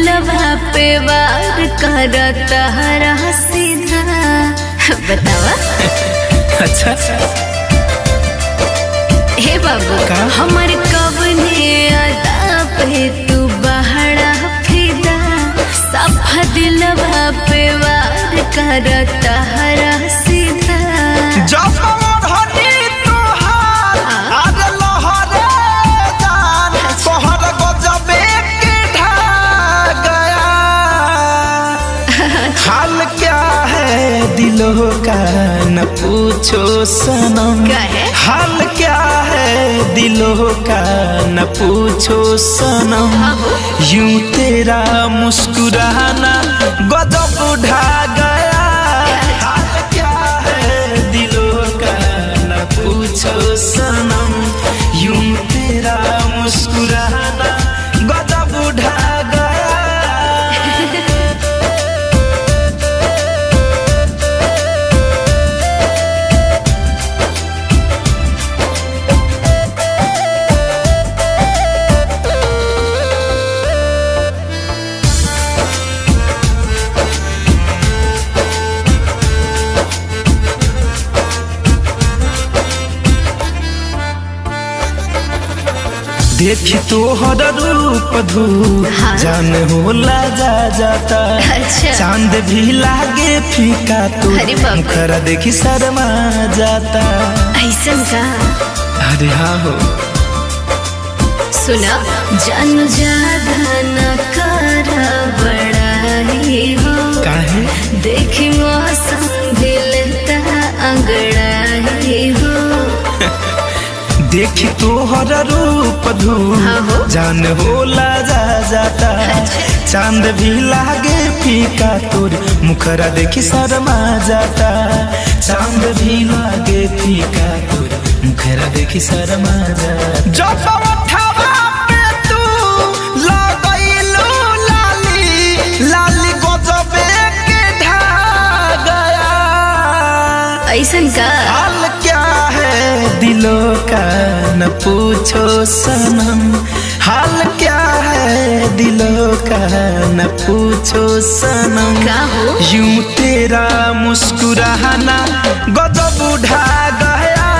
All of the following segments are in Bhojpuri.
दिलवा पे वार करता हरा सीधा बतावा। अच्छा हे बाबू हमार कवने अदा पे तू बहरा फिदा सफा दिलवा पे वार करता हरा सीधा। जब धनी तोहार आज लहरे जान तोहर गजबे के ढा गया। हाल क्या है दिलों का न पूछो सनम, हाल क्या है दिलों का न पूछो सनम। यूं तेरा मुस्कुराना गजब ढा गया। हाल क्या है दिलों का न पूछो सनम, यूं तेरा मुस्कुराना गजब ढा गया। देखी तो हर रूप धू जान होला जा जाता। अच्छा। चांद भी लागे फीका तो मुखरा देखी शर्मा जाता। ऐसन का अरे हाँ हो सुना जान ज्यादा न करा बड़ाई हो। काहे देखी मौसम दिल ता अंगड़ाई हो। देखी तो हर रूप धू जान होला जा जाता। चांद भी लागे फीका तोर मुखरा देखी शर्मा जाता। चांद भी लागे फीका तोर मुखरा देखी शर्मा जाता। जब उठावा पे तू लगैलो लाली लाली गजबे के ढा गया। ऐसन का हाल क्या है दिलों का न पूछो सनम, हाल क्या है दिलों का न पूछो सनम। का हो यूं तेरा मुस्कुराना गजब ढा गया।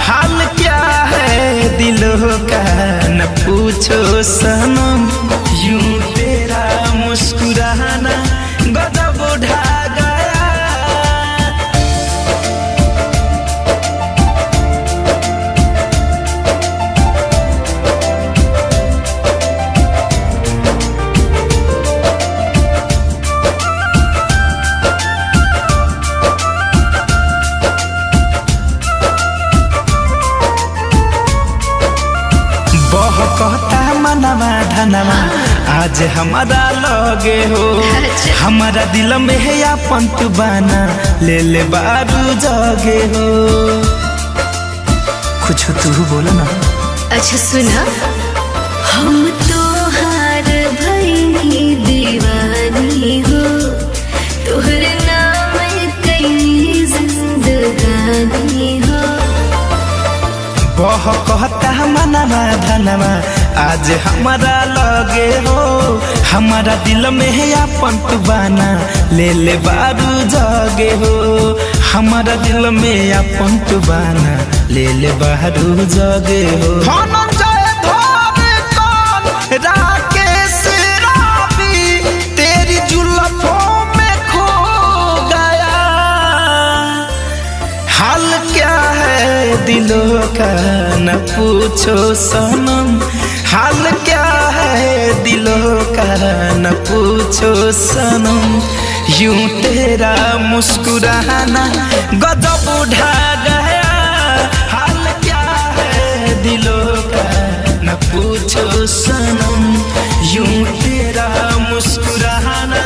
हाल क्या है दिलों का न पूछो सनम, यूं तेरा मुस्कुराना गजब ढा गया। कहता मनवा धनवा आज हमारा लगे हो। हमारा दिल में है अपन तू बना ले ले बारू जगे हो। कुछ तू बोला ना। अच्छा सुना हम तो हार भई दीवानी हो। तोहरे नाम कई जिंदगानी हो। बह कहता मनवा धनवा आज हमारा लगे हो। हमारा दिल में है अपन तू बना ले ले बारू जगे हो। हमारा दिल में अपन तू बना ले ले बारू जगे हो। राकेश राबी तेरी जुल्फों में खो गया। हाल क्या है दिलों का न पूछो सनम, हाल क्या है दिलों का न पूछो सनम। यूं तेरा मुस्कुराना गजब ढा गया। हाल क्या है दिलों का न पूछो सनम, यूं तेरा मुस्कुराना